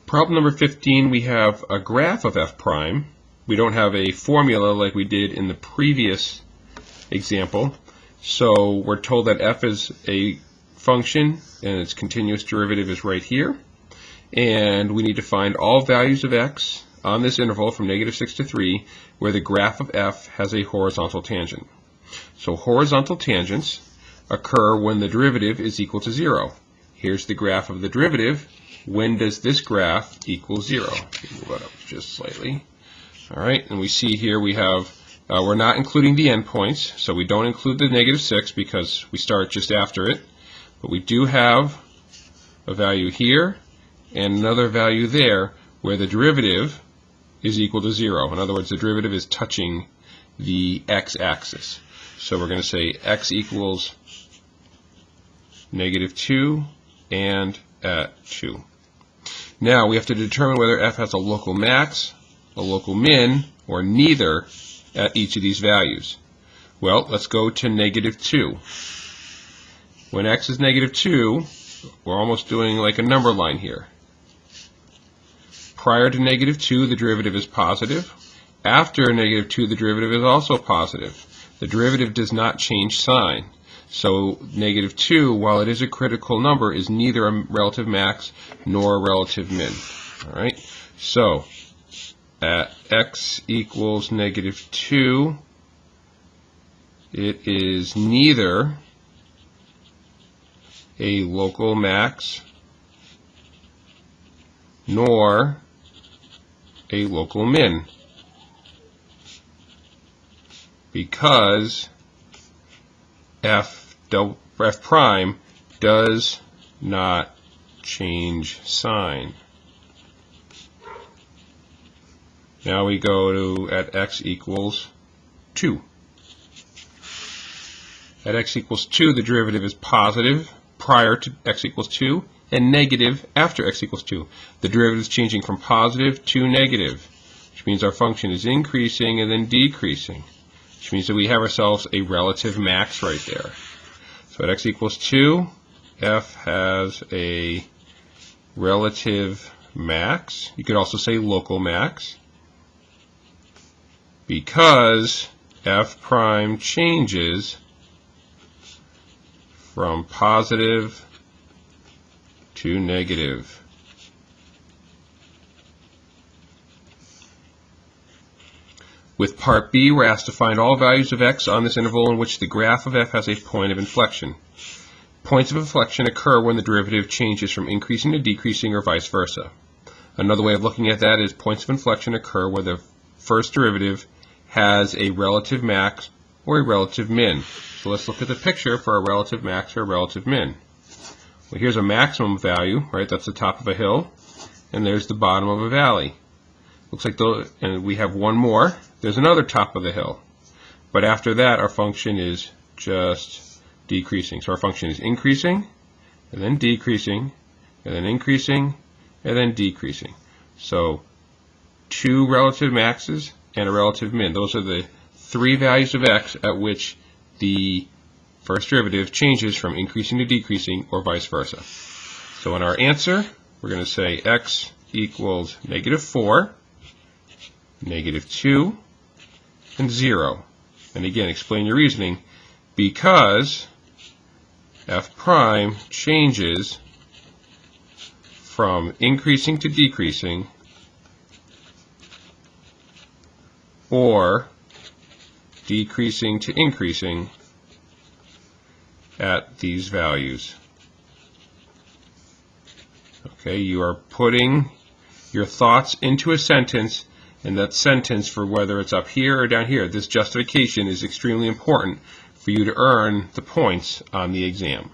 Problem number 15, we have a graph of f prime. We don't have a formula like we did in the previous example. So we're told that f is a function and its continuous derivative is right here. And we need to find all values of x on this interval from -6 to 3 where the graph of f has a horizontal tangent. So horizontal tangents occur when the derivative is equal to 0. Here's the graph of the derivative. When does this graph equal 0? Move that up just slightly. All right, and we see here we have, we're not including the endpoints, so we don't include the -6 because we start just after it. But we do have a value here and another value there where the derivative is equal to 0. In other words, the derivative is touching the x-axis. So we're going to say x equals -2 and at 2. Now we have to determine whether f has a local max, a local min, or neither at each of these values. Well, let's go to -2. When x is -2, we're almost doing like a number line here. Prior to -2, the derivative is positive. After -2, the derivative is also positive. The derivative does not change sign. So -2, while it is a critical number, is neither a relative max nor a relative min. All right. So at x equals -2, it is neither a local max nor a local min, because f prime does not change sign. Now we go to at x equals 2. At x equals 2, the derivative is positive prior to x equals 2 and negative after x equals 2. The derivative is changing from positive to negative, which means our function is increasing and then decreasing, which means that we have ourselves a relative max right there. So at x equals 2, f has a relative max. You could also say local max, because f prime changes from positive to negative. With part B, we're asked to find all values of x on this interval in which the graph of f has a point of inflection. Points of inflection occur when the derivative changes from increasing to decreasing or vice versa. Another way of looking at that is points of inflection occur where the first derivative has a relative max or a relative min. So let's look at the picture for a relative max or a relative min. Well, here's a maximum value, right? That's the top of a hill, and there's the bottom of a valley. Looks like those, and we have one more. There's another top of the hill. But after that, our function is just decreasing. So our function is increasing, and then decreasing, and then increasing, and then decreasing. So 2 relative maxes and a relative min. Those are the 3 values of x at which the first derivative changes from increasing to decreasing or vice versa. So in our answer, we're going to say x equals -4, -2, and 0. And again, explain your reasoning, because f prime changes from increasing to decreasing or decreasing to increasing at these values. Okay, you are putting your thoughts into a sentence, and that sentence, for whether it's up here or down here, this justification is extremely important for you to earn the points on the exam.